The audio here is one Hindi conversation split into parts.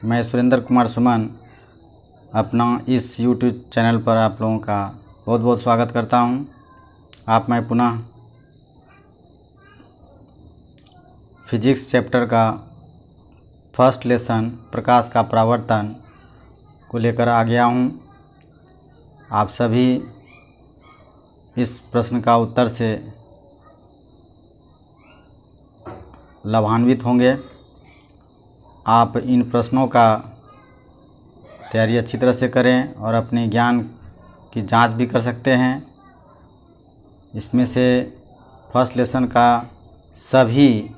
मैं सुरेंद्र कुमार सुमन अपना इस YouTube चैनल पर आप लोगों का बहुत बहुत स्वागत करता हूं। मैं पुनः फिजिक्स चैप्टर का फर्स्ट लेसन प्रकाश का परावर्तन को लेकर आ गया हूं। आप सभी इस प्रश्न का उत्तर से लाभान्वित होंगे। आप इन प्रश्नों का तैयारी अच्छी तरह से करें और अपने ज्ञान की जांच भी कर सकते हैं। इसमें से फर्स्ट लेसन का सभी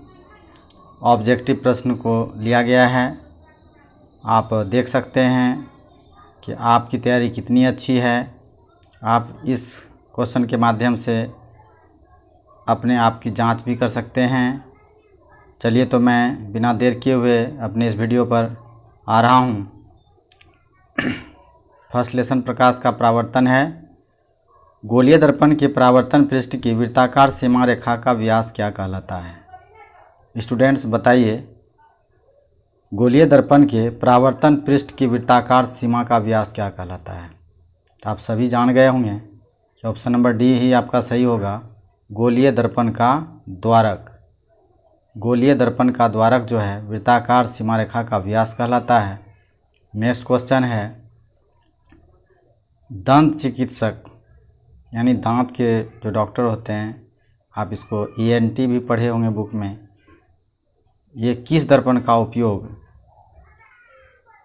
ऑब्जेक्टिव प्रश्न को लिया गया है। आप देख सकते हैं कि आपकी तैयारी कितनी अच्छी है। आप इस क्वेश्चन के माध्यम से अपने आप की जांच भी कर सकते हैं। चलिए तो मैं बिना देर किए हुए अपने इस वीडियो पर आ रहा हूं। फर्स्ट लेसन प्रकाश का परावर्तन है। गोलीय दर्पण के परावर्तन पृष्ठ की वृत्ताकार सीमा रेखा का व्यास क्या कहलाता है। स्टूडेंट्स बताइए, गोलीय दर्पण के परावर्तन पृष्ठ की वृत्ताकार सीमा का व्यास क्या कहलाता है। तो आप सभी जान गए होंगे कि ऑप्शन नंबर डी ही आपका सही होगा। गोलीय दर्पण का द्वारक, गोलीय दर्पण का द्वारक जो है वृत्ताकार सीमा रेखा का व्यास कहलाता है। नेक्स्ट क्वेश्चन है, दंत चिकित्सक यानी दांत के जो डॉक्टर होते हैं, आप इसको ENT भी पढ़े होंगे बुक में, ये किस दर्पण का उपयोग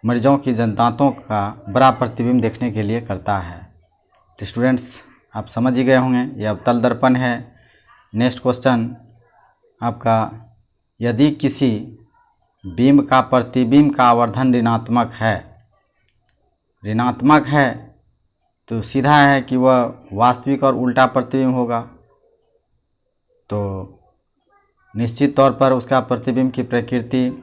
मरीजों की दांतों का बड़ा प्रतिबिंब देखने के लिए करता है। तो स्टूडेंट्स आप समझ ही गए होंगे, ये अवतल दर्पण है। नेक्स्ट क्वेश्चन आपका, यदि किसी बिंब का प्रतिबिंब का आवर्धन ऋणात्मक है तो सीधा है कि वह वास्तविक और उल्टा प्रतिबिंब होगा। तो निश्चित तौर पर उसका प्रतिबिंब की प्रकृति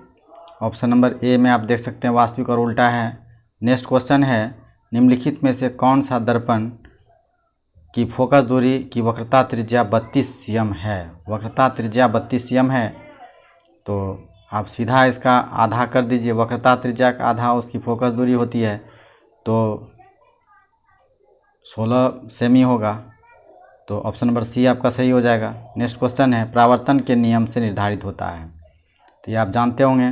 ऑप्शन नंबर ए में आप देख सकते हैं, वास्तविक और उल्टा है। नेक्स्ट क्वेश्चन है, निम्नलिखित में से कौन सा दर्पण की फोकस दूरी की वक्रता त्रिज्या 32 cm है। वक्रता त्रिज्या 32 cm है तो आप सीधा इसका आधा कर दीजिए। वक्रता त्रिज्या का आधा उसकी फोकस दूरी होती है तो 16 सेमी होगा। तो ऑप्शन नंबर सी आपका सही हो जाएगा। नेक्स्ट क्वेश्चन है, परावर्तन के नियम से निर्धारित होता है। तो ये आप जानते होंगे,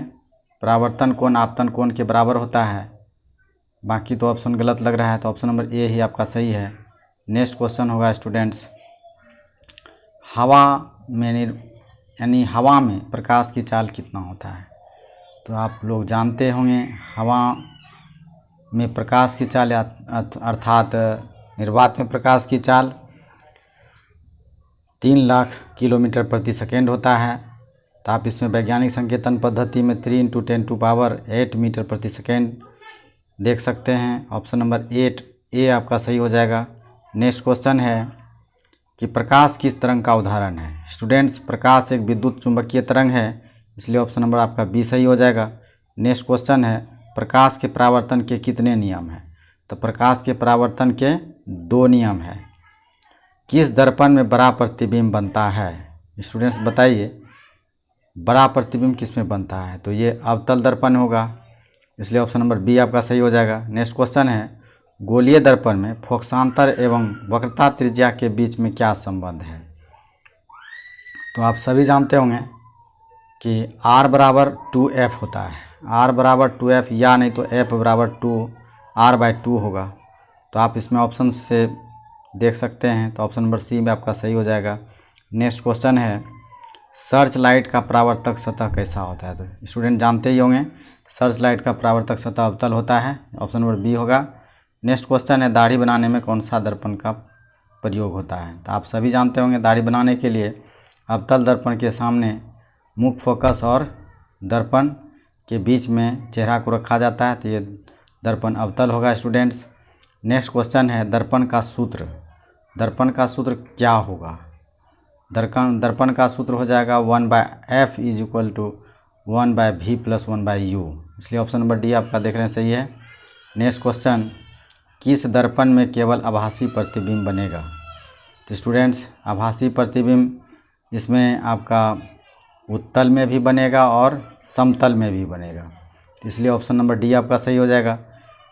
परावर्तन कोण आपतन कोण के बराबर होता है। बाकी तो ऑप्शन गलत लग रहा है, तो ऑप्शन नंबर ए ही आपका सही है। नेक्स्ट क्वेश्चन होगा स्टूडेंट्स, हवा में प्रकाश की चाल कितना होता है। तो आप लोग जानते होंगे, हवा में प्रकाश की चाल अर्थात निर्वात में प्रकाश की चाल 3 लाख किलोमीटर प्रति सेकेंड होता है। तो आप इसमें वैज्ञानिक संकेतन पद्धति में 3 × 10⁸ मीटर प्रति सेकेंड देख सकते हैं। ऑप्शन नंबर 8 ए आपका सही हो जाएगा। नेक्स्ट क्वेश्चन है कि प्रकाश किस तरंग का उदाहरण है। स्टूडेंट्स, प्रकाश एक विद्युत चुंबकीय तरंग है, इसलिए ऑप्शन नंबर आपका बी सही हो जाएगा। नेक्स्ट क्वेश्चन है, प्रकाश के परावर्तन के कितने नियम हैं। तो प्रकाश के परावर्तन के 2 नियम हैं। किस दर्पण में बड़ा प्रतिबिंब बनता है। स्टूडेंट्स बताइए, बड़ा प्रतिबिंब किस में बनता है। तो ये अवतल दर्पण होगा, इसलिए ऑप्शन नंबर बी आपका सही हो जाएगा। नेक्स्ट क्वेश्चन है, गोलीय दर्पण में फोकसांतर एवं वक्रता त्रिज्या के बीच में क्या संबंध है। तो आप सभी जानते होंगे कि R = 2F होता है। R = 2F या नहीं तो F = 2R/2 होगा। तो आप इसमें ऑप्शन से देख सकते हैं, तो ऑप्शन नंबर सी में आपका सही हो जाएगा। नेक्स्ट क्वेश्चन है, सर्च लाइट का परावर्तक सतह कैसा होता है। तो स्टूडेंट जानते ही होंगे, सर्च लाइट का परावर्तक सतह अवतल होता है। ऑप्शन नंबर बी होगा। नेक्स्ट क्वेश्चन है, दाढ़ी बनाने में कौन सा दर्पण का प्रयोग होता है। तो आप सभी जानते होंगे, दाढ़ी बनाने के लिए अवतल दर्पण के सामने मुख्य फोकस और दर्पण के बीच में चेहरा को रखा जाता है, तो ये दर्पण अवतल होगा स्टूडेंट्स। नेक्स्ट क्वेश्चन है, दर्पण का सूत्र क्या होगा। दर्पण का सूत्र हो जाएगा 1/f = 1/v + 1/u, इसलिए ऑप्शन नंबर डी आपका देख रहे हैं सही है। नेक्स्ट क्वेश्चन, किस दर्पण में केवल आभासी प्रतिबिंब बनेगा। तो स्टूडेंट्स, आभासी प्रतिबिंब इसमें आपका उत्तल में भी बनेगा और समतल में भी बनेगा। तो इसलिए ऑप्शन नंबर डी आपका सही हो जाएगा।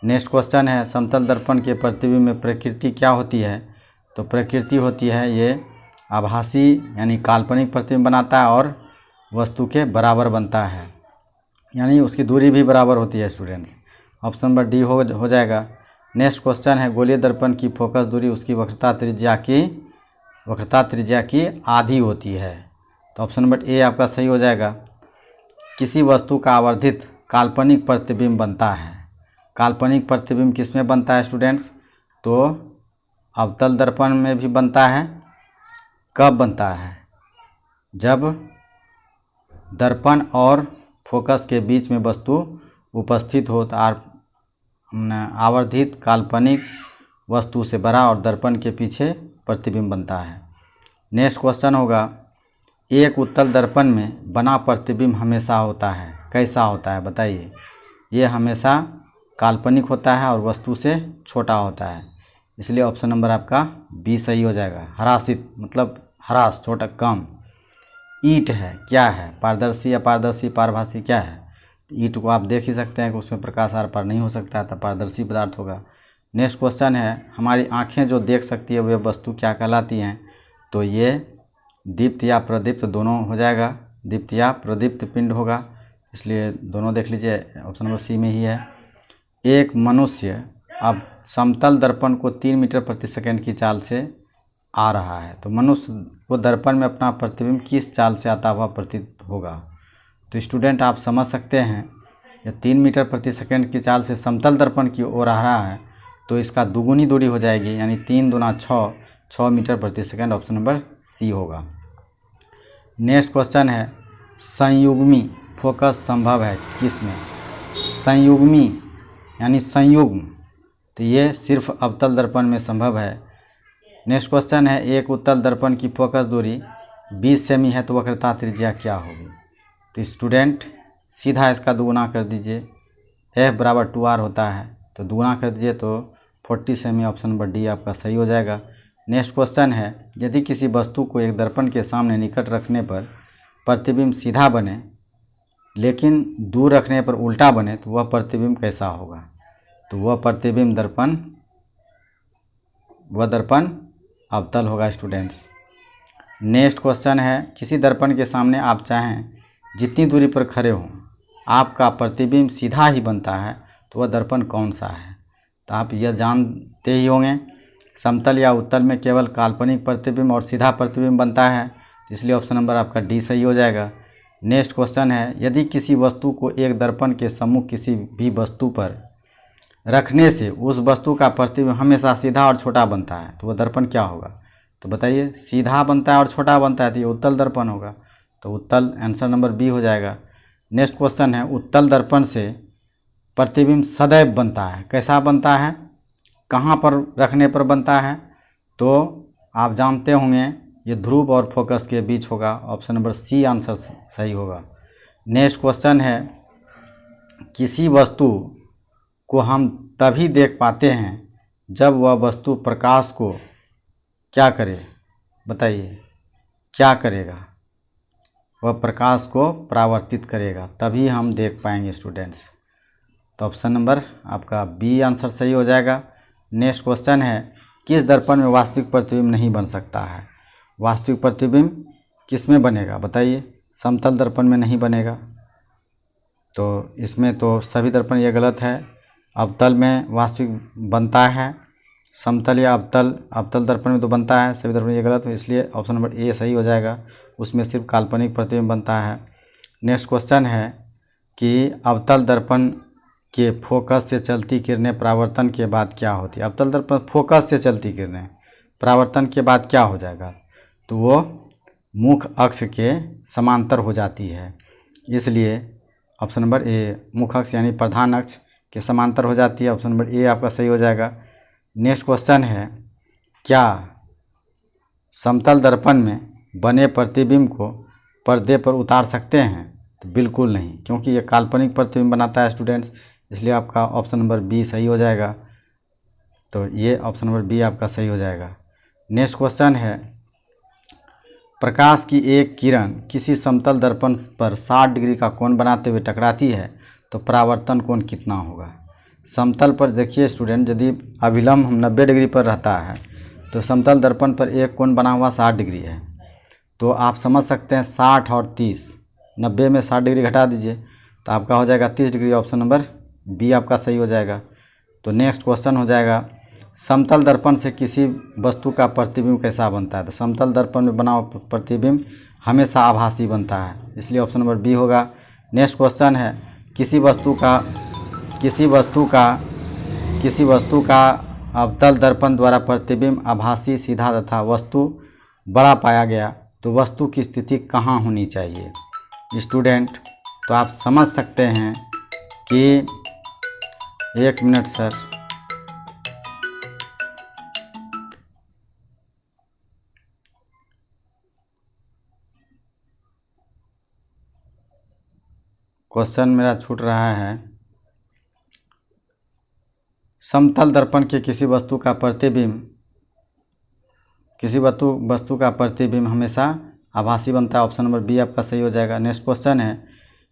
नेक्स्ट क्वेश्चन है, समतल दर्पण के प्रतिबिंब में प्रकृति क्या होती है? तो प्रकृति होती है ये आभासी यानी काल्पनिक प्रतिबिंब बनाता है और वस्तु के बराबर बनता है, यानी उसकी दूरी भी बराबर होती है स्टूडेंट्स। ऑप्शन नंबर डी हो जाएगा। नेक्स्ट क्वेश्चन है, गोलीय दर्पण की फोकस दूरी उसकी वक्रता त्रिज्या की आधी होती है। तो ऑप्शन नंबर ए आपका सही हो जाएगा। किसी वस्तु का आवर्धित काल्पनिक प्रतिबिंब बनता है। काल्पनिक प्रतिबिंब किस में बनता है स्टूडेंट्स? तो अवतल दर्पण में भी बनता है। कब बनता है? जब दर्पण और फोकस के बीच में वस्तु उपस्थित हो तो आवर्धित काल्पनिक वस्तु से बड़ा और दर्पण के पीछे प्रतिबिंब बनता है। नेक्स्ट क्वेश्चन होगा, एक उत्तल दर्पण में बना प्रतिबिंब हमेशा होता है, कैसा होता है बताइए? ये हमेशा काल्पनिक होता है और वस्तु से छोटा होता है, इसलिए ऑप्शन नंबर आपका बी सही हो जाएगा। हरासित मतलब हरास, छोटा, कम। ईंट है, क्या है? पारदर्शी, अपारदर्शी, पारभासी, क्या है? ईंट को आप देख ही सकते हैं कि उसमें प्रकाश आर पार नहीं हो सकता है, तो पारदर्शी पदार्थ होगा। नेक्स्ट क्वेश्चन है, हमारी आंखें जो देख सकती है वह वस्तु क्या कहलाती हैं? तो ये दीप्त या प्रदीप्त दोनों हो जाएगा। दीप्त या प्रदीप्त पिंड होगा, इसलिए दोनों देख लीजिए, ऑप्शन नंबर सी में ही है। एक मनुष्य अब समतल दर्पण को 3 मीटर प्रति सेकंड की चाल से आ रहा है, तो मनुष्य को दर्पण में अपना प्रतिबिंब किस चाल से आता हुआ प्रतीत होगा? तो स्टूडेंट आप समझ सकते हैं, या 3 मीटर प्रति सेकंड की चाल से समतल दर्पण की ओर आ रहा है तो इसका दुगुनी दूरी हो जाएगी, यानी 3 दूना 6 मीटर प्रति सेकंड। ऑप्शन नंबर सी होगा। नेक्स्ट क्वेश्चन है, संयुग्मी फोकस संभव है किस में? संयुग्मी यानी संयुग्म, तो ये सिर्फ अवतल दर्पण में संभव है। नेक्स्ट क्वेश्चन है, एक उत्तल दर्पण की फोकस दूरी 20 सेमी है तो वक्रता त्रिज्या क्या होगी? तो स्टूडेंट सीधा इसका दुगुना कर दीजिए, F बराबर 2R होता है, तो दुगुना कर दीजिए तो 40 सेमी। ऑप्शन नंबर डी आपका सही हो जाएगा। नेक्स्ट क्वेश्चन है, यदि किसी वस्तु को एक दर्पण के सामने निकट रखने पर प्रतिबिंब सीधा बने लेकिन दूर रखने पर उल्टा बने तो वह प्रतिबिंब कैसा होगा? तो वह प्रतिबिंब दर्पण अवतल होगा स्टूडेंट्स। नेक्स्ट क्वेश्चन है, किसी दर्पण के सामने आप चाहें जितनी दूरी पर खड़े हों आपका प्रतिबिंब सीधा ही बनता है, तो वह दर्पण कौन सा है? तो आप यह जानते ही होंगे, समतल या उत्तल में केवल काल्पनिक प्रतिबिंब और सीधा प्रतिबिंब बनता है, इसलिए ऑप्शन नंबर आपका डी सही हो जाएगा। नेक्स्ट क्वेश्चन है, यदि किसी वस्तु को एक दर्पण के सम्मुख किसी भी वस्तु पर रखने से उस वस्तु का प्रतिबिंब हमेशा सीधा और छोटा बनता है तो वह दर्पण क्या होगा? तो बताइए, सीधा बनता है और छोटा बनता है तो ये उत्तल दर्पण होगा, तो उत्तल आंसर नंबर बी हो जाएगा। नेक्स्ट क्वेश्चन है, उत्तल दर्पण से प्रतिबिंब सदैव बनता है, कैसा बनता है? कहाँ पर रखने पर बनता है? तो आप जानते होंगे ये ध्रुव और फोकस के बीच होगा। ऑप्शन नंबर सी आंसर सही होगा। नेक्स्ट क्वेश्चन है, किसी वस्तु को हम तभी देख पाते हैं जब वह वस्तु प्रकाश को क्या करे? बताइए क्या करेगा? वह प्रकाश को परावर्तित करेगा, तभी हम देख पाएंगे स्टूडेंट्स। तो ऑप्शन नंबर आपका बी आंसर सही हो जाएगा। नेक्स्ट क्वेश्चन है, किस दर्पण में वास्तविक प्रतिबिंब नहीं बन सकता है? वास्तविक प्रतिबिंब किस में बनेगा बताइए? समतल दर्पण में नहीं बनेगा, तो इसमें तो सभी दर्पण ये गलत है। अवतल में वास्तविक बनता है, समतल या अवतल दर्पण में तो बनता है, सभी दर्पण ये गलत है, इसलिए ऑप्शन नंबर ए सही हो जाएगा। उसमें सिर्फ काल्पनिक प्रतिबिंब बनता है। नेक्स्ट क्वेश्चन है कि अवतल दर्पण के फोकस से चलती किरणें परावर्तन के बाद क्या होती है? अवतल दर्पण फोकस से चलती किरणें परावर्तन के बाद क्या हो जाएगा? तो वो मुख अक्ष के समांतर हो जाती है, इसलिए ऑप्शन नंबर ए, मुख अक्ष यानी प्रधान अक्ष के समांतर हो जाती है। ऑप्शन नंबर ए आपका सही हो जाएगा। नेक्स्ट क्वेश्चन है, क्या समतल दर्पण में बने प्रतिबिंब को पर्दे पर उतार सकते हैं? तो बिल्कुल नहीं, क्योंकि ये काल्पनिक प्रतिबिंब बनाता है स्टूडेंट्स, इसलिए आपका ऑप्शन नंबर बी सही हो जाएगा। तो ये ऑप्शन नंबर बी आपका सही हो जाएगा। नेक्स्ट क्वेश्चन है, प्रकाश की एक किरण किसी समतल दर्पण पर 60 डिग्री का कोण बनाते हुए टकराती है तो परावर्तन कोण कितना होगा। समतल पर देखिए स्टूडेंट, यदि अभिलंब 90 डिग्री पर रहता है तो समतल दर्पण पर एक कोण बना हुआ 60 डिग्री है। तो आप समझ सकते हैं 60 और 30, 90 में 60 डिग्री घटा दीजिए तो आपका हो जाएगा 30 डिग्री। ऑप्शन नंबर बी आपका सही हो जाएगा। तो नेक्स्ट क्वेश्चन हो जाएगा, समतल दर्पण से किसी वस्तु का प्रतिबिंब कैसा बनता है। तो समतल दर्पण में बना हुआ प्रतिबिंब हमेशा आभासी बनता है, इसलिए ऑप्शन नंबर बी होगा। नेक्स्ट क्वेश्चन है, किसी वस्तु का अवतल दर्पण द्वारा प्रतिबिंब आभासी, सीधा तथा वस्तु बड़ा पाया गया तो वस्तु की स्थिति कहाँ होनी चाहिए। स्टूडेंट, तो आप समझ सकते हैं कि 1 मिनट सर, क्वेश्चन मेरा छूट रहा है। समतल दर्पण के किसी वस्तु का प्रतिबिंब हमेशा आभासी बनता है। ऑप्शन नंबर बी आपका सही हो जाएगा। नेक्स्ट क्वेश्चन है,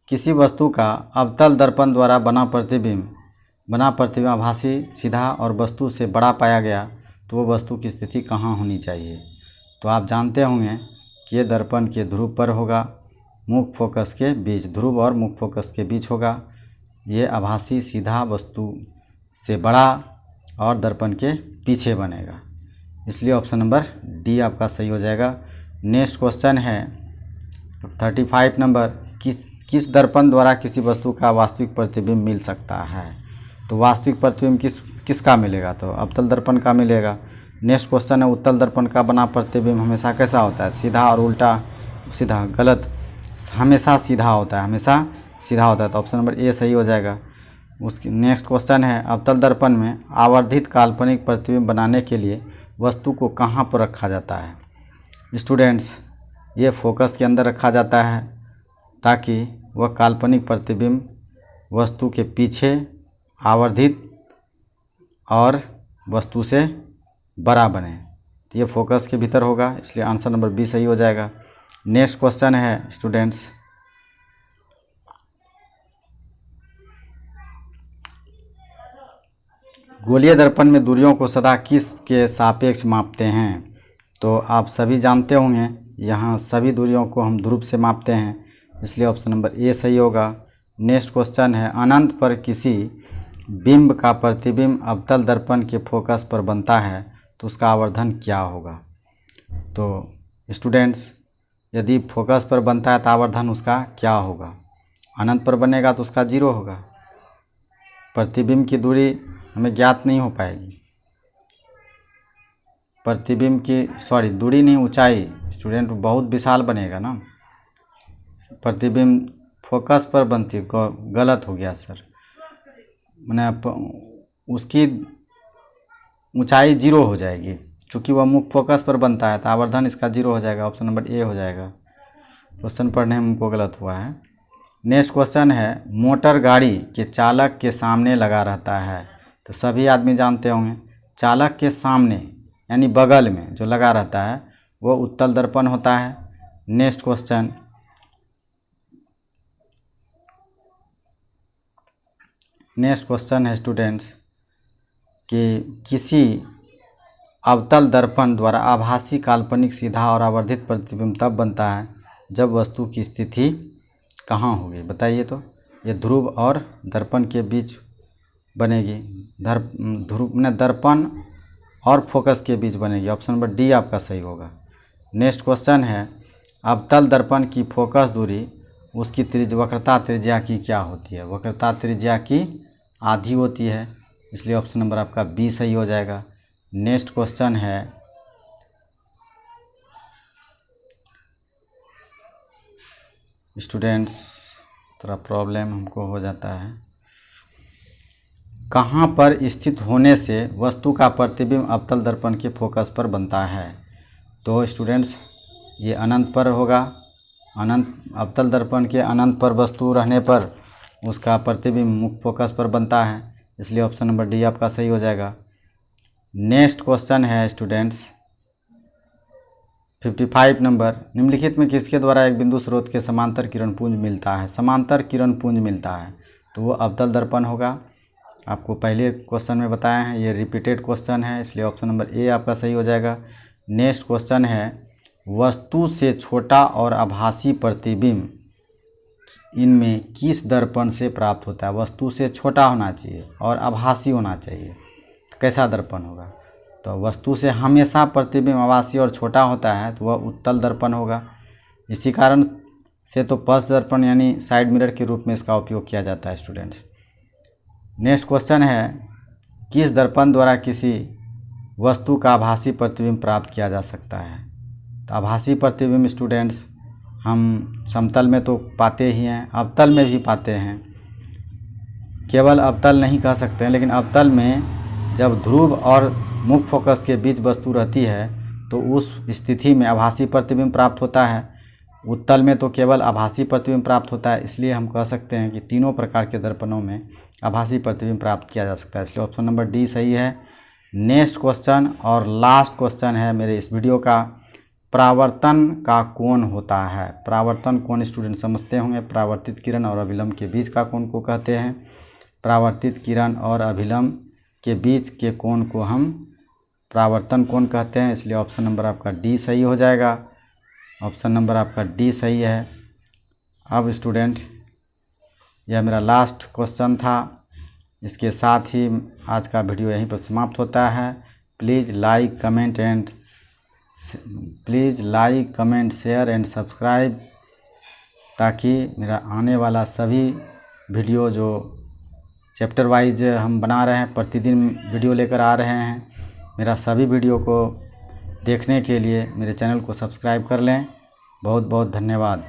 किसी वस्तु का अवतल दर्पण द्वारा बना प्रतिबिंब आभासी, सीधा और वस्तु से बड़ा पाया गया तो वो वस्तु की स्थिति कहाँ होनी चाहिए। तो आप जानते होंगे कि ये दर्पण के ध्रुव पर होगा, मुख्य फोकस के बीच, ध्रुव और मुख्य फोकस के बीच होगा। ये आभासी, सीधा, वस्तु से बड़ा और दर्पण के पीछे बनेगा, इसलिए ऑप्शन नंबर डी आपका सही हो जाएगा। नेक्स्ट क्वेश्चन है 35 नंबर, किस दर्पण द्वारा किसी वस्तु का वास्तविक प्रतिबिंब मिल सकता है। तो वास्तविक प्रतिबिंब किसका मिलेगा, तो अवतल दर्पण का मिलेगा। नेक्स्ट क्वेश्चन है, उत्तल दर्पण का बना प्रतिबिंब हमेशा कैसा होता है, सीधा और उल्टा, सीधा, गलत, हमेशा सीधा होता है, तो ऑप्शन नंबर ए सही हो जाएगा। उसकी नेक्स्ट क्वेश्चन है, अवतल दर्पण में आवर्धित काल्पनिक प्रतिबिंब बनाने के लिए वस्तु को कहाँ पर रखा जाता है। स्टूडेंट्स, ये फोकस के अंदर रखा जाता है ताकि वह काल्पनिक प्रतिबिंब वस्तु के पीछे आवर्धित और वस्तु से बड़ा बने। तो ये फोकस के भीतर होगा, इसलिए आंसर नंबर बी सही हो जाएगा। नेक्स्ट क्वेश्चन है स्टूडेंट्स, गोलीय दर्पण में दूरियों को सदा किस के सापेक्ष मापते हैं। तो आप सभी जानते होंगे यहाँ सभी दूरियों को हम ध्रुव से मापते हैं, इसलिए ऑप्शन नंबर ए सही होगा। नेक्स्ट क्वेश्चन है, अनंत पर किसी बिंब का प्रतिबिंब अवतल दर्पण के फोकस पर बनता है तो उसका आवर्धन क्या होगा। तो स्टूडेंट्स, यदि फोकस पर बनता है तो आवर्धन उसका क्या होगा। अनंत पर बनेगा तो उसका 0 होगा। प्रतिबिंब की दूरी हमें ज्ञात नहीं हो पाएगी, प्रतिबिंब की दूरी नहीं, ऊंचाई स्टूडेंट बहुत विशाल बनेगा ना। प्रतिबिंब फोकस पर बनती, गलत हो गया सर, मैंने उसकी ऊंचाई 0 हो जाएगी, चूँकि वह मुख्य फोकस पर बनता है तो आवर्धन इसका 0 हो जाएगा। ऑप्शन नंबर ए हो जाएगा। क्वेश्चन पढ़ने में हमको गलत हुआ है। नेक्स्ट क्वेश्चन है, मोटर गाड़ी के चालक के सामने लगा रहता है। तो सभी आदमी जानते होंगे चालक के सामने यानी बगल में जो लगा रहता है वो उत्तल दर्पण होता है। नेक्स्ट क्वेश्चन है स्टूडेंट्स कि किसी अवतल दर्पण द्वारा आभासी, काल्पनिक, सीधा और आवर्धित प्रतिबिंब तब बनता है जब वस्तु की स्थिति कहाँ होगी। बताइए तो, ये ध्रुव और दर्पण के बीच बनेगी, दर्पण और फोकस के बीच बनेगी। ऑप्शन नंबर डी आपका सही होगा। नेक्स्ट क्वेश्चन है, अवतल दर्पण की फोकस दूरी उसकी वक्रता त्रिज्या की क्या होती है। वक्रता त्रिज्या की आधी होती है, इसलिए ऑप्शन नंबर आपका बी सही हो जाएगा। नेक्स्ट क्वेश्चन है, स्टूडेंट्स थोड़ा प्रॉब्लम हमको हो जाता है, कहाँ पर स्थित होने से वस्तु का प्रतिबिंब अवतल दर्पण के फोकस पर बनता है। तो स्टूडेंट्स, ये अनंत पर होगा। अवतल दर्पण के अनंत पर वस्तु रहने पर उसका प्रतिबिंब मुख्य फोकस पर बनता है, इसलिए ऑप्शन नंबर डी आपका सही हो जाएगा। नेक्स्ट क्वेश्चन है स्टूडेंट्स 55 नंबर, निम्नलिखित में किसके द्वारा एक बिंदु स्रोत के समांतर किरण पुंज मिलता है। समांतर किरण पुंज मिलता है, तो वो अवतल दर्पण होगा। आपको पहले क्वेश्चन में बताया है, ये रिपीटेड क्वेश्चन है, इसलिए ऑप्शन नंबर ए आपका सही हो जाएगा। नेक्स्ट क्वेश्चन है, वस्तु से छोटा और आभासी प्रतिबिंब इनमें किस दर्पण से प्राप्त होता है? वस्तु से छोटा होना चाहिए और आभासी होना चाहिए, कैसा दर्पण होगा? तो वस्तु से हमेशा प्रतिबिंब आभासी और छोटा होता है तो वह उत्तल दर्पण होगा। इसी कारण से तो पथ दर्पण यानी साइड मिरर के रूप में इसका उपयोग किया जाता है स्टूडेंट्स। नेक्स्ट क्वेश्चन है, किस दर्पण द्वारा किसी वस्तु का आभासी प्रतिबिंब प्राप्त किया जा सकता है? तो आभासी प्रतिबिंब स्टूडेंट्स हम समतल में तो पाते ही हैं, अवतल में भी पाते हैं। केवल अवतल नहीं कह सकते हैं, लेकिन अवतल में जब ध्रुव और मुख्य फोकस के बीच वस्तु रहती है तो उस स्थिति में आभासी प्रतिबिंब प्राप्त होता है। उत्तल में तो केवल आभासी प्रतिबिंब प्राप्त होता है, इसलिए हम कह सकते हैं कि तीनों प्रकार के दर्पणों में आभासी प्रतिबिंब प्राप्त किया जा सकता है, इसलिए ऑप्शन नंबर डी सही है। नेक्स्ट क्वेश्चन और लास्ट क्वेश्चन है मेरे इस वीडियो का, परावर्तन का कोण होता है। परावर्तन कोण स्टूडेंट समझते होंगे, परावर्तित किरण और अभिलंब के बीच का कोण को कहते हैं। परावर्तित किरण और अभिलंब के बीच के कोण को हम परावर्तन कोण कहते हैं, इसलिए ऑप्शन नंबर आपका डी सही हो जाएगा। ऑप्शन नंबर आपका डी सही है। अब स्टूडेंट यह मेरा लास्ट क्वेश्चन था, इसके साथ ही आज का वीडियो यहीं पर समाप्त होता है। Please like comment share and subscribe, ताकि मेरा आने वाला सभी वीडियो जो चैप्टर वाइज हम बना रहे हैं, प्रतिदिन वीडियो लेकर आ रहे हैं, मेरा सभी वीडियो को देखने के लिए मेरे चैनल को सब्सक्राइब कर लें। बहुत बहुत धन्यवाद।